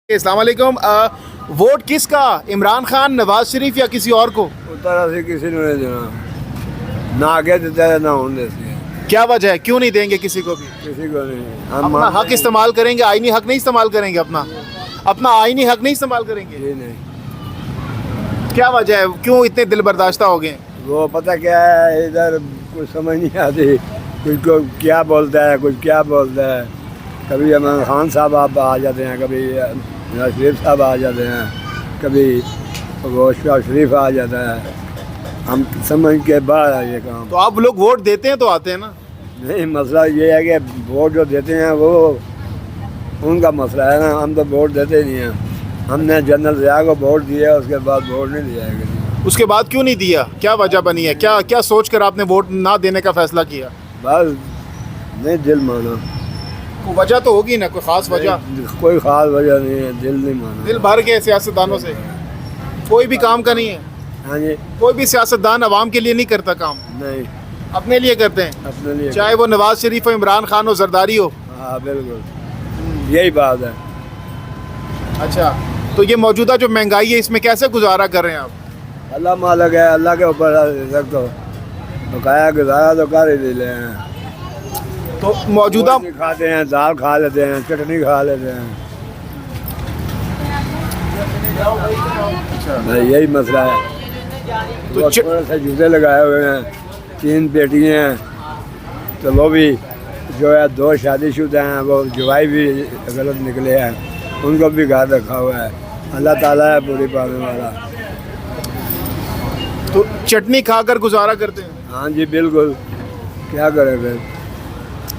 अस्सलाम वालेकुम। वोट किसका, इमरान खान, नवाज शरीफ या किसी और को? तरह से किसी ने नहीं देना, ना आगे देता है ना होने देते हैं। क्या वजह है, क्यों नहीं देंगे किसी को भी? किसी को नहीं। अपना हक इस्तेमाल करेंगे, आईनी हक नहीं इस्तेमाल करेंगे, अपना आईनी हक नहीं इस्तेमाल करेंगे। जी नहीं। क्या वजह है, क्यों इतने दिल बर्दाश्ता हो गए? वो पता क्या है, इधर कुछ समझ नहीं आती, कुछ को क्या बोलता है, कुछ क्या बोलता है। कभी इमरान खान साहब आप आ जाते हैं, कभी नवाज शरीफ साहब आ जाते हैं, कभी वो शहबाज शरीफ आ जाता है। हम समझ के बाहर है ये काम। तो आप लोग वोट देते हैं तो आते हैं ना? नहीं, मसला ये है कि वोट जो देते हैं वो उनका मसला है ना, हम तो वोट देते नहीं हैं। हमने जनरल ज़िया को वोट दिया, उसके बाद वोट नहीं दिया है। उसके बाद क्यों नहीं दिया, क्या वजह बनी है, क्या क्या सोच कर आपने वोट ना देने का फैसला किया? बस नहीं, दिल माना। कोई वजह तो होगी ना, कोई खास वजह? कोई खास वजह नहीं है, दिल नहीं माना। दिल भर गए सियासतदानों से, कोई भी काम का नहीं है? हाँ जी। कोई भी सियासतदान आवाम के लिए नहीं करता काम, नहीं, अपने लिए करते हैं, अपने लिए। चाहे वो नवाज शरीफ हो, इमरान खान हो, जरदारी हो। हाँ बिल्कुल, यही बात है। अच्छा, तो ये मौजूदा जो महंगाई है, इसमें कैसे गुजारा कर रहे हैं आप? अल्लाह मालिक है, अल्लाह के ऊपर रख दो, बकाया गुजारा तो कर ही ले हैं। तो मौजूदा रोटी खाते हैं, दाल खा लेते हैं, चटनी खा लेते हैं। यही मसला है। तो थोड़े से जूते लगाए हुए हैं, 3 बेटियाँ हैं, तो वो भी जो है 2 शादीशुदा हैं, वो जवाई भी गलत निकले हैं, उनको भी घर रखा हुआ है। अल्लाह ताला है पूरी पाने वाला। तो चटनी खाकर गुजारा करते हैं? हाँ जी बिल्कुल, क्या करें फिर,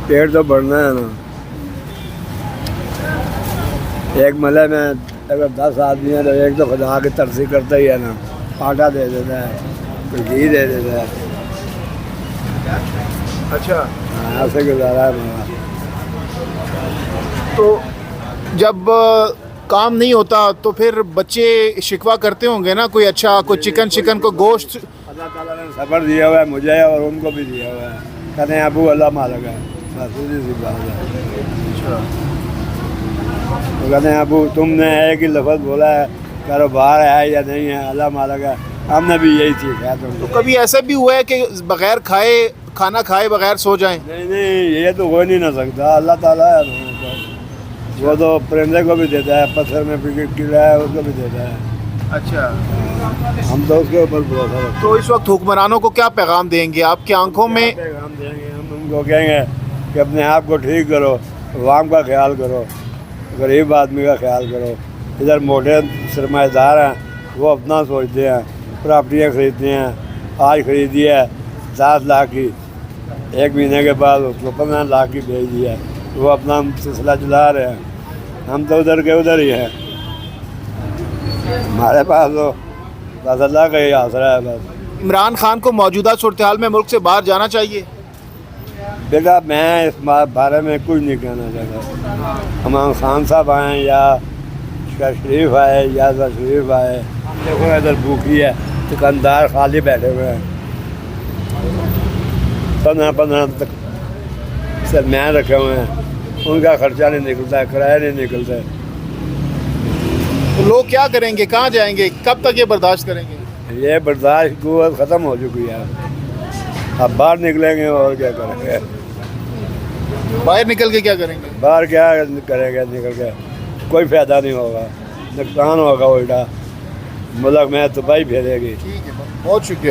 पेट तो भरना है ना। एक मले में अगर 10 आदमी है तो एक तो खुदा की तरसी करता ही है ना, आटा दे देता है, कोई घी दे देता है। अच्छा, ऐसे गुजारा है मेरा। तो जब काम नहीं होता तो फिर बच्चे शिकवा करते होंगे ना, कोई अच्छा, कोई चिकन को गोश्त। अल्लाह ताला ने सब्र दिया हुआ है मुझे और उनको भी दिया हुआ है, कहते हैं अबू अल्लाह मालिक है, बस सीधी सी बात है। तो कहते हैं अबू तुमने एक ही लफ्ज़ बोला है, कारोबार है या नहीं है, अल्लाह मालिक है, हमने भी यही सीखा है। तो कभी ऐसा भी हुआ है कि बगैर खाना खाए बगैर सो जाएं? नहीं, ये तो हो नहीं ना सकता, अल्लाह ताला है, वो तो परिंदे को भी देता है, पत्थर में कीड़ा है उसको भी देता है। अच्छा, हम तो उसके ऊपर भरोसा रखते हैं। तो इस वक्त हुक्मरानों को क्या पैगाम देंगे? आपकी आंखों में पैगाम देंगे, हम उनको कहेंगे कि अपने आप को ठीक करो, अवाम का ख्याल करो, गरीब आदमी का ख्याल करो। इधर मोटे सरमाएदार हैं, वो अपना सोचते हैं, प्रॉपर्टियाँ खरीदते हैं। आज खरीदी है 10 लाख की, 1 महीने के बाद उसको 15 लाख की भेज दिया, वो अपना सिलसिला चला रहे हैं। हम तो उधर के उधर ही हैं, हमारे पास तो बस अल्लाह का ही आसरा है। बस इमरान खान को मौजूदा सूरत हाल में मुल्क से बाहर जाना चाहिए? बेटा मैं इस बारे में कुछ नहीं कहना चाहता। इमरान खान साहब आए या शहबाज शरीफ आए या नवाज शरीफ आए, देखो इधर भूखी है, दुकानदार खाली बैठे हुए हैं, 15 तक सरमाया रखे हुए हैं, उनका खर्चा नहीं निकलता है, किराया नहीं निकलता है। तो लोग क्या करेंगे, कहाँ जाएंगे, कब तक ये बर्दाश्त करेंगे? ये बर्दाश्त कुव्वत ख़त्म हो चुकी है, अब बाहर निकलेंगे और क्या करेंगे। बाहर निकल के क्या करेंगे? बाहर क्या करेंगे, निकल के कोई फ़ायदा नहीं होगा, नुकसान होगा, उल्टा मुल्क में तबाही फैलेगी। ठीक है, बहुत शुक्रिया।